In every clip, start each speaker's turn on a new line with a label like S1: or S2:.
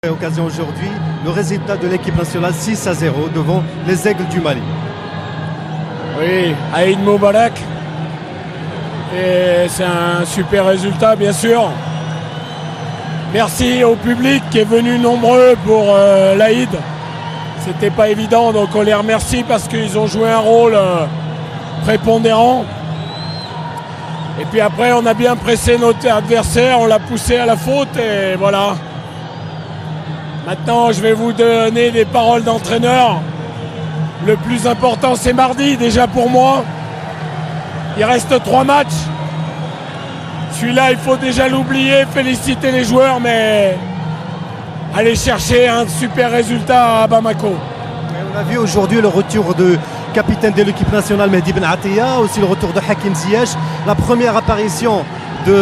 S1: Occasion aujourd'hui, le résultat de l'équipe nationale 6-0 devant les Aigles du Mali.
S2: Oui, Aïd Moubarak. Et c'est un super résultat, bien sûr. Merci au public qui est venu nombreux pour l'Aïd. C'était pas évident, donc on les remercie parce qu'ils ont joué un rôle prépondérant. Et puis après, on a bien pressé notre adversaire, on l'a poussé à la faute et voilà. Maintenant, je vais vous donner des paroles d'entraîneur. Le plus important, c'est mardi, déjà pour moi. Il reste 3 matchs. Celui-là, il faut déjà l'oublier, féliciter les joueurs, mais aller chercher un super résultat à Bamako.
S1: On a vu aujourd'hui le retour de capitaine de l'équipe nationale Mehdi Ben Atiya, aussi le retour de Hakim Ziyech, la première apparition de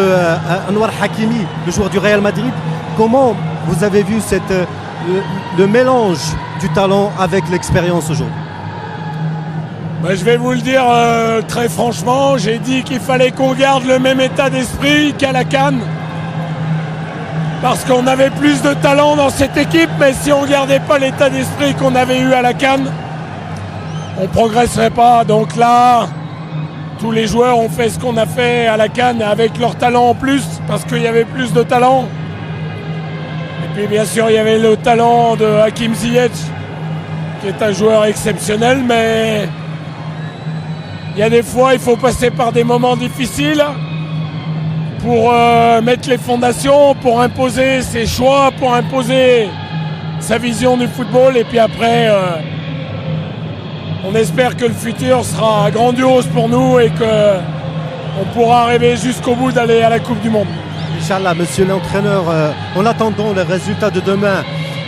S1: Anwar Hakimi, le joueur du Real Madrid. Comment vous avez vu le mélange du talent avec l'expérience aujourd'hui?
S2: Je vais vous le dire très franchement, j'ai dit qu'il fallait qu'on garde le même état d'esprit qu'à la CAN. Parce qu'on avait plus de talent dans cette équipe, mais si on ne gardait pas l'état d'esprit qu'on avait eu à la CAN, on ne progresserait pas. Donc là, tous les joueurs ont fait ce qu'on a fait à la CAN avec leur talent en plus, parce qu'il y avait plus de talent. Et puis bien sûr, il y avait le talent de Hakim Ziyech, qui est un joueur exceptionnel, mais il y a des fois, il faut passer par des moments difficiles pour mettre les fondations, pour imposer ses choix, pour imposer sa vision du football. Et puis après, on espère que le futur sera grandiose pour nous et qu'on pourra arriver jusqu'au bout d'aller à la Coupe du Monde.
S1: Inch'Allah, monsieur l'entraîneur, en attendant les résultats de demain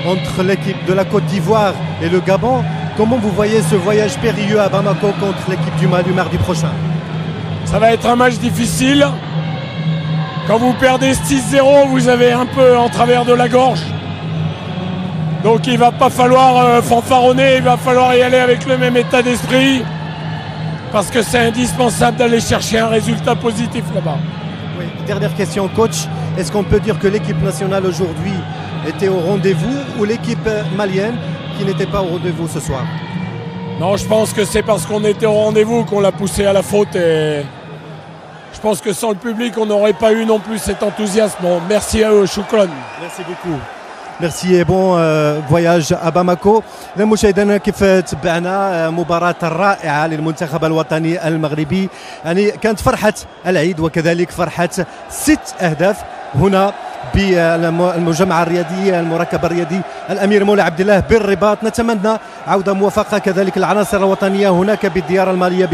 S1: entre l'équipe de la Côte d'Ivoire et le Gabon, comment vous voyez ce voyage périlleux à Bamako contre l'équipe du Mali mardi prochain?
S2: Ça va être un match difficile. Quand vous perdez 6-0, vous avez un peu en travers de la gorge. Donc il ne va pas falloir fanfaronner, il va falloir y aller avec le même état d'esprit. Parce que c'est indispensable d'aller chercher un résultat positif là-bas.
S1: Oui, dernière question, coach. Est-ce qu'on peut dire que l'équipe nationale aujourd'hui était au rendez-vous ou l'équipe malienne qui n'était pas au rendez-vous ce soir?
S2: Non, je pense que c'est parce qu'on était au rendez-vous qu'on l'a poussé à la faute et je pense que sans le public, on n'aurait pas eu non plus cet enthousiasme. Bon, merci à eux, shukran.
S1: Merci beaucoup. ميرسي بون فواياج باماكو. مشاهدينا كيف تبعنا مباراة رائعة للمنتخب الوطني المغربي، يعني كانت فرحة العيد وكذلك فرحة 6 أهداف هنا بالمجمع الرياضي المركب الرياضي الأمير مولى عبد الله بالرباط. نتمنى عودة موفقة كذلك العناصر الوطنية هناك بالديار المالية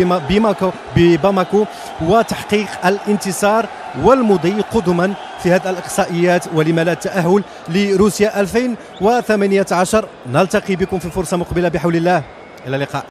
S1: بباماكو وتحقيق الانتصار والمضي قدما في هذه الإقصائيات ولما لا التأهل لروسيا 2018. نلتقي بكم في فرصة مقبلة بحول الله. إلى اللقاء.